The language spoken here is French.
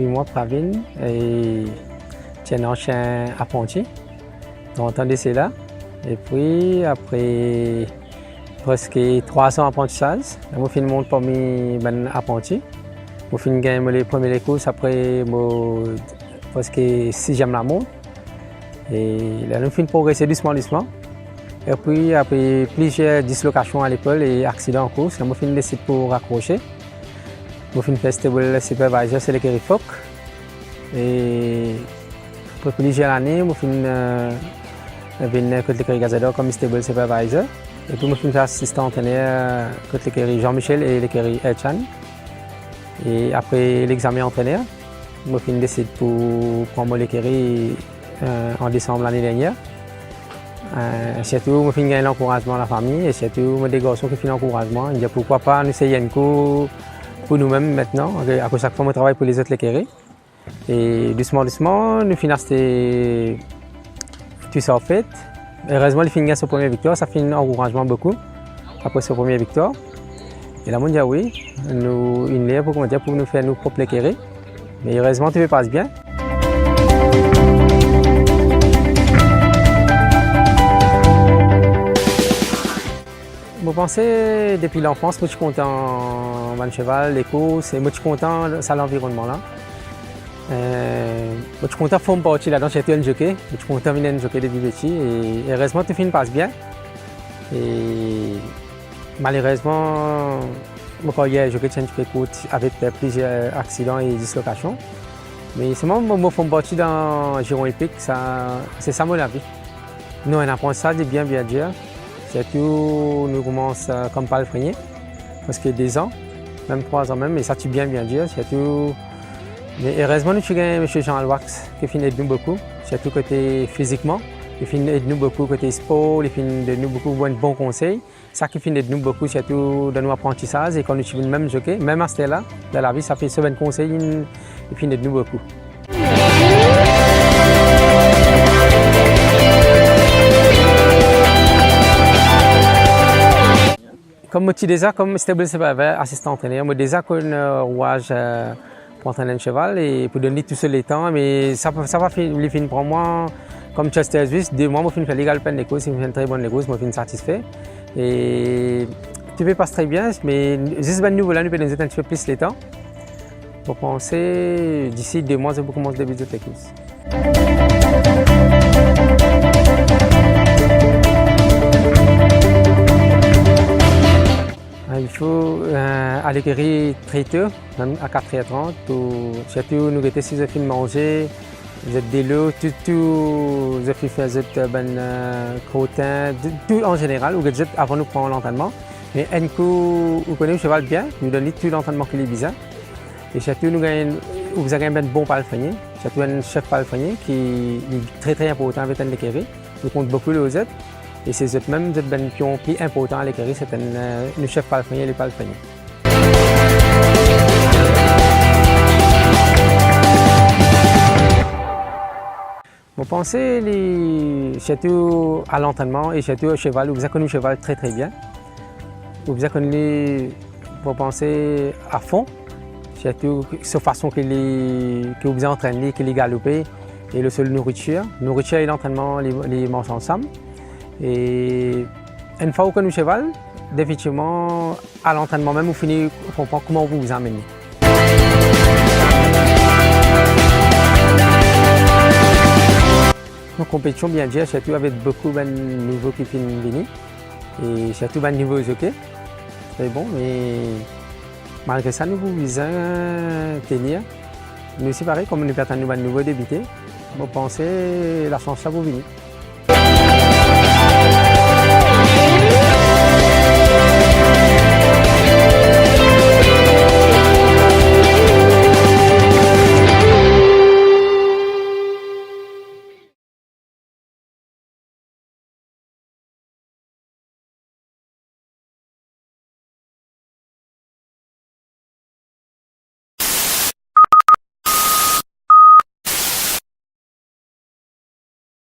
Oui, moi, Pravin, et j'ai un ancien apprenti. Donc, on c'est là. Et puis, après presque 3 ans d'apprentissage, je fais monte parmi les apprentis. Je fais gagner les premières courses après presque 6e la monte. Et là, je fais progresser doucement. Et puis, après plusieurs dislocations à l'école et accidents en course, je fais décider pour raccrocher. Je fais festival supervisor, c'est l'écurie FOC. Et pour plusieurs années, je fais l'écurie Gazador comme stable supervisor. Et puis, je fais assistant entraîneur contre l'écurie Jean-Michel et l'écurie Elchan. Et après l'examen entraîneur, je fais décider pour prendre l'écurie en décembre l'année dernière. Surtout, je fais gagner l'encouragement à la famille et surtout, des garçons qui font l'encouragement. Je dis pourquoi pas nous essayer un coup pour nous-mêmes maintenant, à chaque fois, on travaille pour les autres l'écurie. Et doucement, nous finissons tout ça en fait. Heureusement, les finissent sa première victoire, ça fait un encouragement beaucoup après sa première victoire. Et là, on dit oui, nous, une lèvre pour nous faire nos propres l'écurie. Mais heureusement, tout se passe bien. Je pense depuis l'enfance, je suis content de cheval, les courses, et je suis content de l'environnement là. Je suis content de faire partie là-dedans, j'ai un jockey, je suis content de venir jockey depuis petit et heureusement tout passe bien. Et malheureusement, mon carrière jockey de change courte avec plusieurs accidents et dislocations. Mais c'est moi qui fais partie dans le giron épique, c'est ça mon avis. Nous, on apprend ça de bien dire. Surtout, nous commençons comme pas le freiner, parce que 2 ans, même 3 ans même, et ça tu bien dire. Surtout, mais heureusement, nous avons M. Jean Alwax qui finit de nous beaucoup, surtout côté physiquement, il finit de nous beaucoup côté sport, il finit de nous beaucoup de bons conseils. Ça qui finit de nous beaucoup, surtout dans nos apprentissages, et quand nous suivons le même jockey, même à ce là dans la vie, ça fait ce bon conseil, il finit de nous beaucoup. Comme je suis déjà comme stable supervisor, assistant entraîneur, je déjà un rouage pour entraîner un cheval et pour donner tout seul les temps, mais ça va finir pour moi comme Chester Swiss. 2 mois, je finis légal plein de courses, je fais une très bonne course, je finis satisfait. Et tu peux passer très bien, mais juste ben nous là, nous pouvons nous un petit peu plus les temps pour penser d'ici 2 mois, je peux commencer début de les courses. Il faut à l'écurie très tôt, même à 4h30, surtout nous étions si je finis manger, je des lots, tout, je fais faire crottin, tout en général, ou avant nous prendre l'entraînement. Mais un coup, vous connaissez le cheval bien, nous donnons tout l'entraînement qu'il est besoin. Et surtout, vous avez un bon palefrenier, surtout un chef palefrenier qui est très important avec l'écurie. Nous compte beaucoup les autres. Et c'est eux-mêmes qui ont pris important à l'écurie, c'est le chef palefrenier et les palefreniers. Je pense surtout à l'entraînement et surtout au cheval, vous avez connu le cheval très bien. Vous avez connu, vous pensez à fond, surtout la façon que vous entraînez, qu'il est galopé et le seul nourriture. Nourriture et l'entraînement, les mangent ensemble. Et une fois que vous connaissez le cheval, définitivement, à l'entraînement même, vous finissez par comprendre comment vous vous amenez. Une compétition bien dire, surtout avec beaucoup de nouveaux qui viennent venir et surtout de nouveaux jockeys. C'est bon, mais malgré ça, nous visons tenir. Nous aussi pareil, comme nous perdons de nouveaux débutés, vous pensez la chance à vous venir.